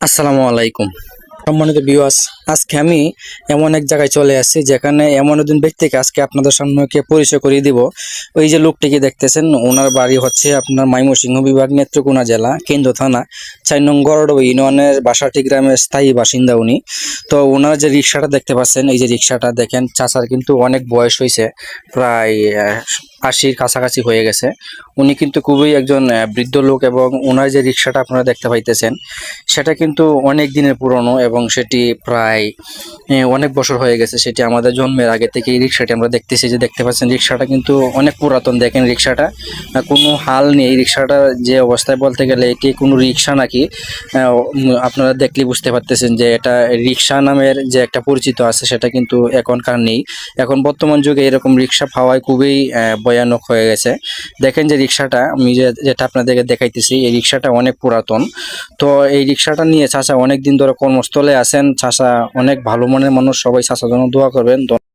আসসালামু আলাইকুম সম্মানিত ভিউয়ার্স। আজকে আমি এমন এক জায়গায় চলে আসছি যেখানে এমন একজন ব্যক্তিকে আজকে আপনাদের সামনে পরিচয় করিয়ে দিব। ওই যে লোকটিকে দেখতেছেন, ওনার বাড়ি হচ্ছে আপনার ময়মনসিংহ বিভাগ, নেত্রকোনা জেলা, কেন্দ্র থানা, 4 নং গরডব ইউনিয়নের বাসাটি গ্রামের স্থায়ী বাসিন্দা উনি। তো ওনার যে রিক্সাটা দেখতে পাচ্ছেন, এই যে রিক্সাটা দেখেন, চাচার কিন্তু অনেক বয়স হয়েছে, প্রায় 80-র কাছাকাছি হয়ে গেছে। উনি কিন্তু খুবই একজন বৃদ্ধ লোক, এবং ওনার যে রিক্সাটা আপনারা দেখতে পাইতেছেন সেটা কিন্তু অনেক দিনের পুরনো, এবং সেটি প্রায় অনেক বছর হয়ে গেছে। সেটি আমাদের জন্মের আগে থেকে এই রিক্সাটি আমরা দেখতেছি, যে দেখতে পাচ্ছেন রিক্সাটা কিন্তু অনেক পুরাতন। দেখেন রিক্সাটা কোনো হাল নেই। রিক্সাটা যে অবস্থায়, বলতে গেলে এটি কোনো রিক্সা নাকি আপনারা দেখলে বুঝতে পারতেছেন যে এটা রিক্সা নামের যে একটা পরিচিত আছে সেটা কিন্তু এখনকার নেই। এখন বর্তমান যুগে এরকম রিক্সা পাওয়াই খুবই ভয়ানক হয়ে গেছে। দেখেন যে রিক্সাটা আমি যেটা আপনাদেরকে দেখাইতেছি, এই রিক্সাটা অনেক পুরাতন। তো এই রিক্সাটা নিয়ে চাচা অনেক দিন ধরে কর্মস্থলে আছেন। চাচা অনেক ভালো মনের মানুষ, সবাই চাচার জন্য দোয়া করবেন।